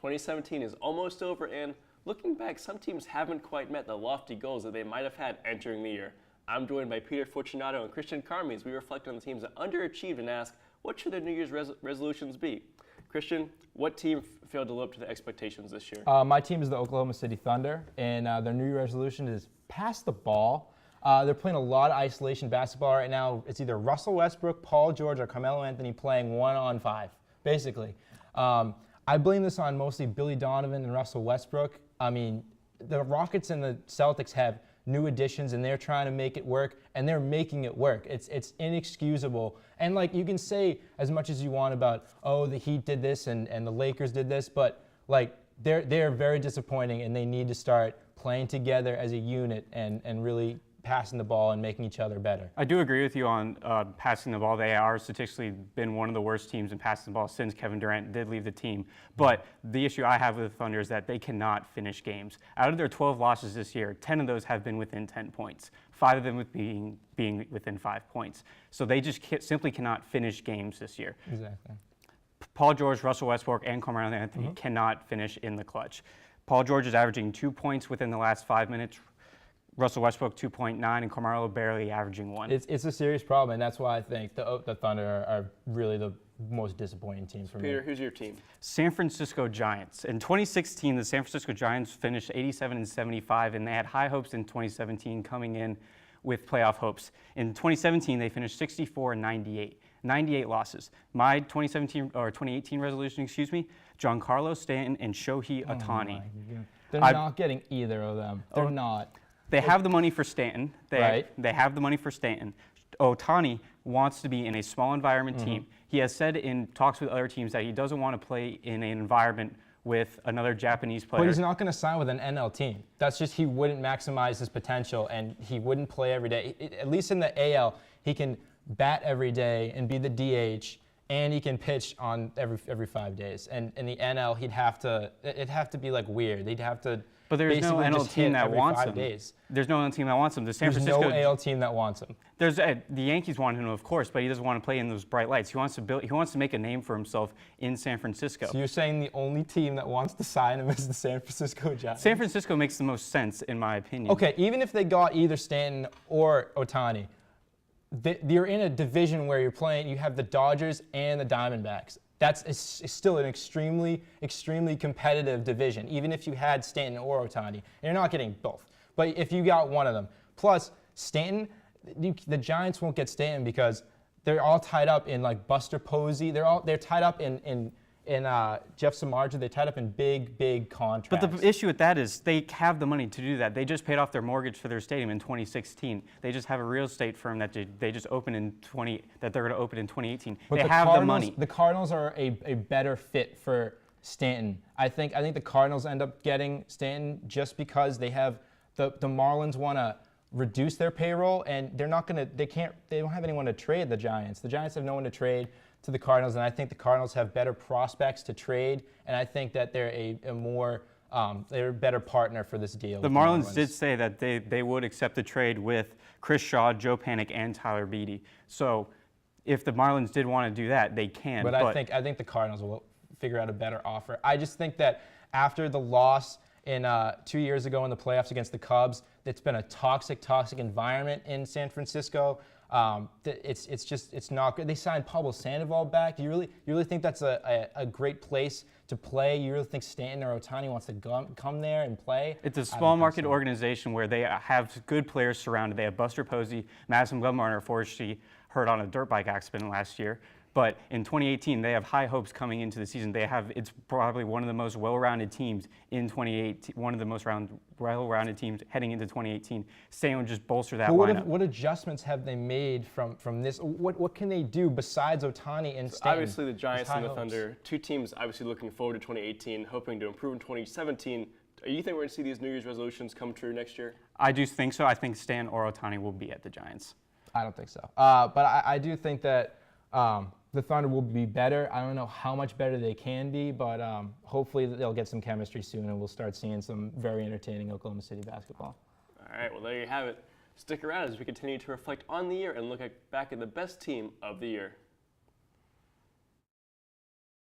2017 is almost over, and looking back, some teams haven't quite met the lofty goals that they might have had entering the year. I'm joined by Peter Fortunato and Christian Carme as we reflect on the teams that underachieved and ask, what should their New Year's resolutions be? Christian, what team failed to live up to the expectations this year? My team is the Oklahoma City Thunder, and their New Year resolution is pass the ball. They're playing a lot of isolation basketball right now. It's either Russell Westbrook, Paul George, or Carmelo Anthony playing 1-on-5, basically. I blame this on mostly Billy Donovan and Russell Westbrook. I mean, the Rockets and the Celtics have new additions, and they're trying to make it work, and they're making it work. It's inexcusable. And, like, you can say as much as you want about, oh, the Heat did this and the Lakers did this, but, like, they're very disappointing, and they need to start playing together as a unit and really passing the ball and making each other better. I do agree with you on passing the ball. They are statistically been one of the worst teams in passing the ball since Kevin Durant did leave the team. But the issue I have with the Thunder is that they cannot finish games. Out of their 12 losses this year, 10 of those have been within 10 points. 5 of them with being within 5 points. So they just simply cannot finish games this year. Exactly. Paul George, Russell Westbrook, and Carmelo Anthony cannot finish in the clutch. Paul George is averaging 2 points within the last 5 minutes. Russell Westbrook 2.9 and Carmelo barely averaging 1. It's a serious problem, and that's why I think the Thunder are really the most disappointing team for me. Peter, who's your team? San Francisco Giants. In 2016, the San Francisco Giants finished 87-75, and they had high hopes in 2017 coming in with playoff hopes. In 2017, they finished 64-98. 98 losses. My 2018 resolution, Giancarlo Stanton and Shohei Ohtani. They're not getting either of them. They're not. They have the money for Stanton. Right. They have the money for Stanton. Ohtani wants to be in a small environment team. He has said in talks with other teams that he doesn't want to play in an environment with another Japanese player. But he's not going to sign with an NL team. That's just he wouldn't maximize his potential, and he wouldn't play every day. At least in the AL, he can bat every day and be the DH, and he can pitch on every 5 days. And in the NL, it'd have to be like weird. They'd have to. But there's no NL team that wants him. Days. There's no NL team that wants him. There's no AL team that wants him. There's the Yankees want him, of course, but he doesn't want to play in those bright lights. He wants to make a name for himself in San Francisco. So you're saying the only team that wants to sign him is the San Francisco Giants? San Francisco makes the most sense, in my opinion. Okay, even if they got either Stanton or Ohtani, you're in a division where you have the Dodgers and the Diamondbacks. It's still an extremely, extremely competitive division, even if you had Stanton or Ohtani. And you're not getting both. But if you got one of them. Plus, Stanton, the Giants won't get Stanton because they're all tied up in like Buster Posey. They're tied up in Jeff Samardzija. They're tied up in big contracts. But the issue with that is they have the money to do that. They just paid off their mortgage for their stadium in 2016. They just have a real estate firm that they just opened that they're going to open in 2018. But they have the money. The Cardinals are a better fit for Stanton. I think the Cardinals end up getting Stanton just because they have the Marlins want to reduce their payroll, and they don't have anyone to trade the Giants. The Giants have no one to trade to the Cardinals, and I think the Cardinals have better prospects to trade, and I think that they're they're a better partner for this deal. The Marlins did say that they would accept the trade with Chris Shaw, Joe Panik, and Tyler Beede. So if the Marlins did want to do that, they can. But I think the Cardinals will figure out a better offer. I just think that after the loss in 2 years ago in the playoffs against the Cubs, it's been a toxic environment in San Francisco. It's not good. They signed Pablo Sandoval back. Do you really think that's a great place to play? You really think Stanton or Ohtani wants to come there and play? It's a small market organization where they have good players surrounded. They have Buster Posey, Madison Bumgarner, unfortunately hurt on a dirt bike accident last year. But in 2018, they have high hopes coming into the season. It's probably one of the most well-rounded teams in 2018, one of the most well-rounded teams heading into 2018. Stanton would just bolster that lineup. What adjustments have they made from this? What can they do besides Ohtani and Stanton? Obviously, the Giants and the Thunder, two teams obviously looking forward to 2018, hoping to improve in 2017. Do you think we're going to see these New Year's resolutions come true next year? I do think so. I think Stanton or Ohtani will be at the Giants. I don't think so. But I do think that the Thunder will be better. I don't know how much better they can be, but hopefully they'll get some chemistry soon and we'll start seeing some very entertaining Oklahoma City basketball. All right, well, there you have it. Stick around as we continue to reflect on the year and look back at the best team of the year.